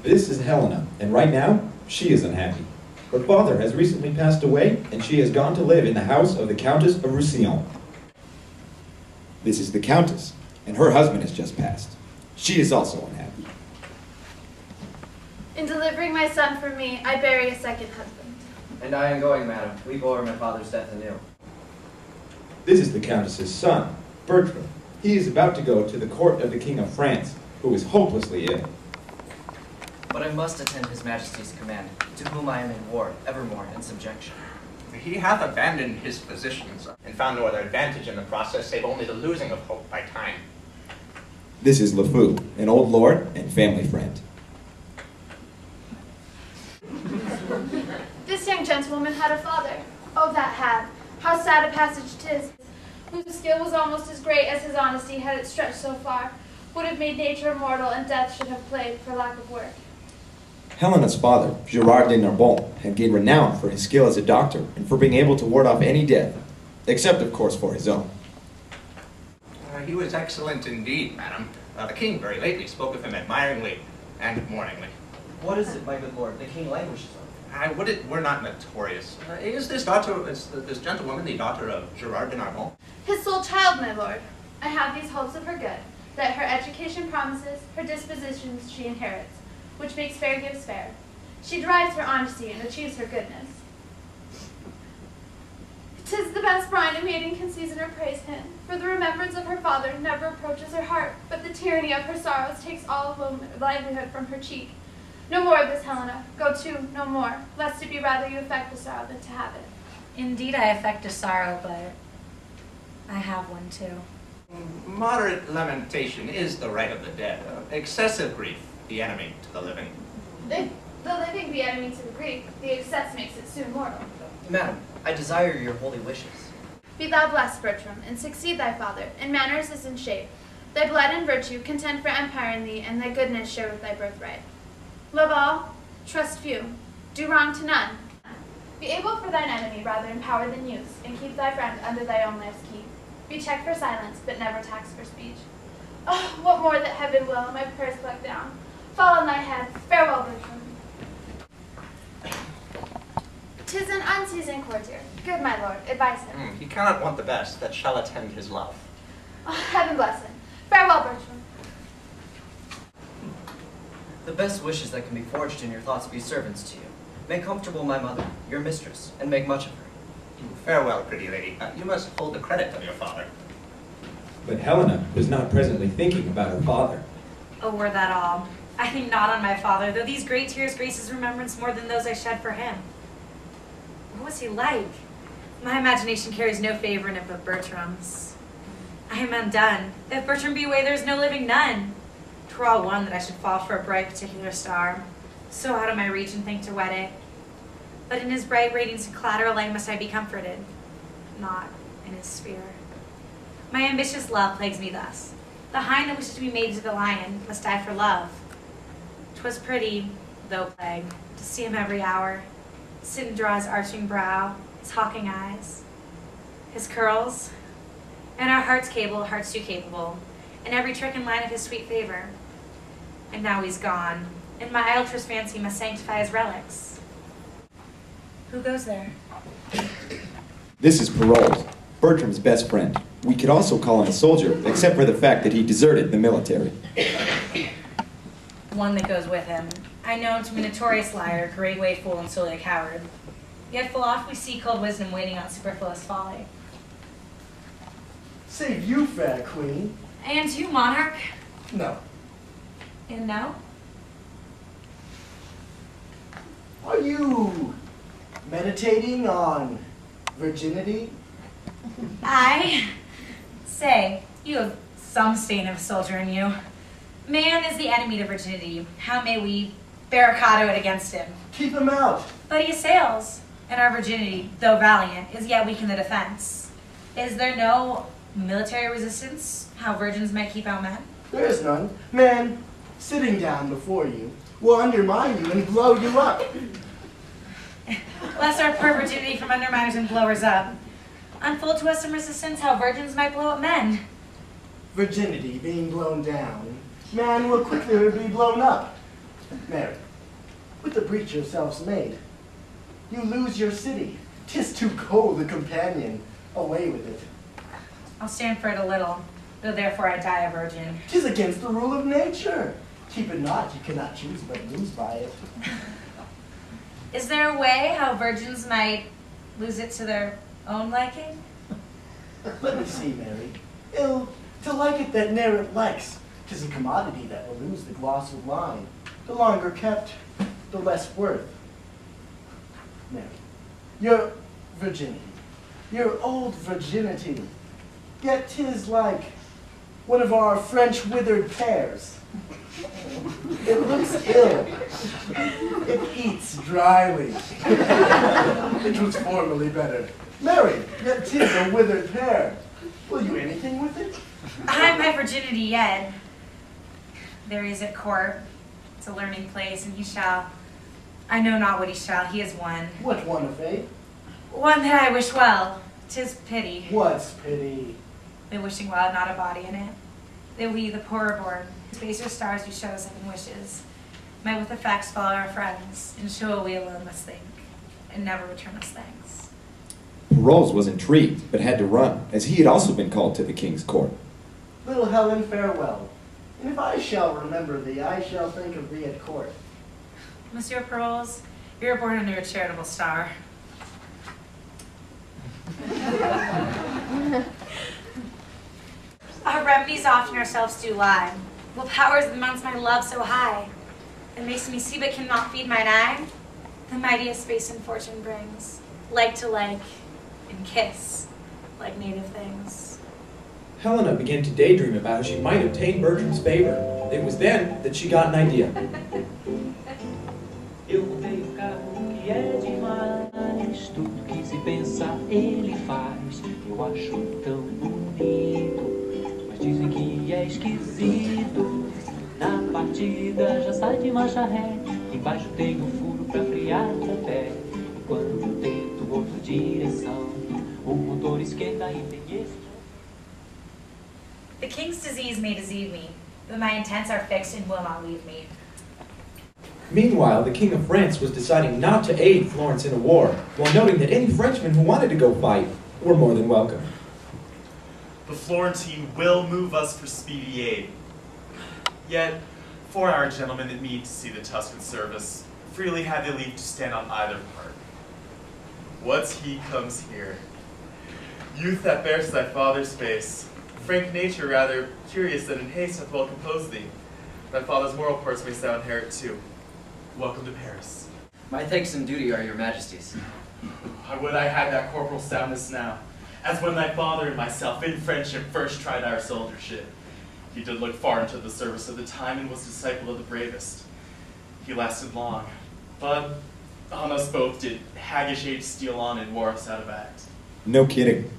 This is Helena, and right now, she is unhappy. Her father has recently passed away, and she has gone to live in the house of the Countess of Roussillon. This is the Countess, and her husband has just passed. She is also unhappy. In delivering my son from me, I bury a second husband. And I am going, madam. Weep over my father's death anew. This is the Countess's son, Bertram. He is about to go to the court of the King of France, who is hopelessly ill. But I must attend his Majesty's command, to whom I am in war, evermore in subjection. He hath abandoned his physicians, and found no other advantage in the process, save only the losing of hope by time. This is LeFou, an old lord and family friend. This young gentlewoman had a father. Oh, that had. How sad a passage 'tis, whose skill was almost as great as his honesty, had it stretched so far, would have made nature immortal, and death should have played for lack of work. Helena's father, Gerard de Narbonne, had gained renown for his skill as a doctor and for being able to ward off any death, except, of course, for his own. He was excellent indeed, madam. The king very lately spoke of him admiringly and mourningly. What is it, my good lord, the king languishes on? Would it were not notorious. Is this gentlewoman the daughter of Gerard de Narbonne? His sole child, my lord. I have these hopes of her good, that her education promises, her dispositions she inherits, which makes fair gives fair. She derives her honesty and achieves her goodness. 'Tis the best brine a maiden can season or praise him, for the remembrance of her father never approaches her heart, but the tyranny of her sorrows takes all livelihood from her cheek. No more of this, Helena. Go to, no more, lest it be rather you affect the sorrow than to have it. Indeed, I affect a sorrow, but I have one too. Moderate lamentation is the right of the dead. Excessive grief, the enemy to the living. If the living be enemy to the Greek, the excess makes it soon mortal. Madam, I desire your holy wishes. Be thou blessed, Bertram, and succeed thy father, in manners as in shape. Thy blood and virtue contend for empire in thee, and thy goodness share with thy birthright. Love all, trust few, do wrong to none. Be able for thine enemy rather in power than use, and keep thy friend under thy own life's keep. Be checked for silence, but never taxed for speech. Oh, what more that heaven will, my prayers collect down. Fall on thy head. Farewell, Bertram. 'Tis an unseasoned courtier. Good my lord, advise him. He cannot want the best that shall attend his love. Oh, heaven bless him. Farewell, Bertram. The best wishes that can be forged in your thoughts be servants to you. Make comfortable my mother, your mistress, and make much of her. Farewell, pretty lady. You must hold the credit of your father. But Helena was not presently thinking about her father. Oh, were that all? I think not on my father, though these great tears grace his remembrance more than those I shed for him. What was he like? My imagination carries no favor in it but Bertram's. I am undone. If Bertram be away, there is no living none. 'Twere all one that I should fall for a bright particular star, so out of my reach and think to wed it. But in his bright radiance and collateral light must I be comforted, not in his sphere. My ambitious love plagues me thus. The hind that wishes to be made to the lion must die for love. 'Twas pretty, though plague, to see him every hour, sit and draw his arching brow, his hawking eyes, his curls, and our heart's cable, hearts too capable, and every trick and line of his sweet favor. And now he's gone, and my idolatrous fancy must sanctify his relics. Who goes there? This is Parolles, Bertram's best friend. We could also call him a soldier, except for the fact that he deserted the military. One that goes with him. I know him to be a notorious liar, great way fool, and solely a coward. Yet full oft we see cold wisdom waiting on superfluous folly. Save you, fair queen. And you, monarch? No. And no? Are you meditating on virginity? I say, you have some stain of a soldier in you. Man is the enemy to virginity. How may we barricado it against him? Keep him out. But he assails, and our virginity, though valiant, is yet weak in the defense. Is there no military resistance, how virgins might keep out men? There is none. Man, sitting down before you, will undermine you and blow you up. Lest our poor virginity from underminers and blowers up. Unfold to us some resistance, how virgins might blow up men. Virginity being blown down, man will quickly be blown up. Mary, with the breach yourselves made, you lose your city. 'Tis too cold a companion. Away with it. I'll stand for it a little, though therefore I die a virgin. 'Tis against the rule of nature. Keep it not, you cannot choose but lose by it. Is there a way how virgins might lose it to their own liking? Let me see, Mary. To like it that ne'er it likes. 'Tis a commodity that will lose the gloss of wine. The longer kept, the less worth. Mary, your virginity, your old virginity, yet 'tis like one of our French withered pears. It looks ill. It eats dryly. It was formerly better. Mary, yet 'tis a withered pear. Will you anything with it? I have my virginity yet. There he is at court. It's a learning place, and he shall. I know not what he shall. He is one. What one of fate? One that I wish well. 'Tis pity. What's pity? The wishing well had not a body in it. That we, the poorer born, baser stars who show us in wishes, might with effects follow our friends, and show we alone must think, and never return us thanks. Rolls was intrigued, but had to run, as he had also been called to the king's court. Little Helen, farewell. And if I shall remember thee, I shall think of thee at court. Monsieur Pearls, you were born under a charitable star. Our remedies often ourselves do lie. Will powers that mounts my love so high, that makes me see but cannot feed mine eye, the mightiest space and fortune brings, like to like, and kiss, like native things. Helena began to daydream about how she might obtain Bertram's favor. It was then that she got an idea. Eu odeio o cabo que é demais, tudo que se pensa ele faz. Eu acho tão bonito, mas dizem que é esquisito. Na partida já sai de marcha ré, embaixo tem um furo pra frear o pé. Enquanto tento outra direção, o motor esquenta e tem esse. The king's disease may deceive me, but my intents are fixed and will not leave me. Meanwhile, the King of France was deciding not to aid Florence in a war, while noting that any Frenchmen who wanted to go fight were more than welcome. The Florentine will move us for speedy aid. Yet, for our gentlemen that meet to see the Tuscan service, freely have they leave to stand on either part. What's he comes here? Youth that bears thy father's face, frank nature rather curious that in haste hath well composed thee. Thy father's moral parts mayst thou inherit too. Welcome to Paris. My thanks and duty are your majesty's. I would I had that corporal soundness now, as when thy father and myself in friendship first tried our soldiership. He did look far into the service of the time and was disciple of the bravest. He lasted long, but on us both did haggish age steal on and wore us out of act. No kidding.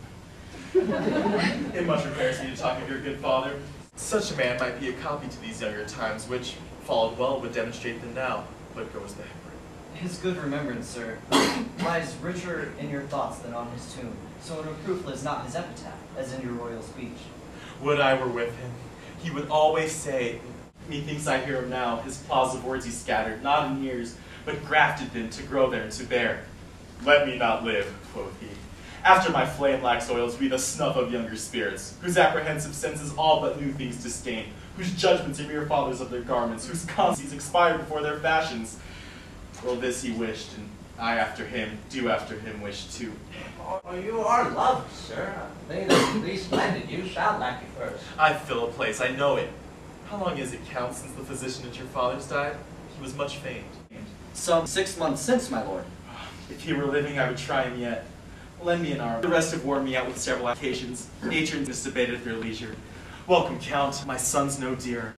It much repairs me to talk of your good father. Such a man might be a copy to these younger times, which, followed well, would demonstrate them now, but goes the hemorrhage. His good remembrance, sir, lies richer in your thoughts than on his tomb. So in reproof lives not his epitaph, as in your royal speech. Would I were with him. He would always say, methinks I hear him now, his claws of words he scattered, not in years, but grafted them to grow there and to bear. Let me not live, quoth he. After my flame lacks oils, be the snuff of younger spirits, whose apprehensive senses all but new things disdain, whose judgments are mere fathers of their garments, whose constancies expire before their fashions. Well, this he wished, and I after him, do after him wish too. Oh, you are loved, sir. They that least landed you shall lack you first. I fill a place, I know it. How long is it, Count, since the physician at your father's died? He was much famed. Some 6 months since, my lord. If he were living, I would try him yet. Lend me an arm. The rest have worn me out with several occasions. Nature and this abated at their leisure. Welcome, Count. My sons know dear.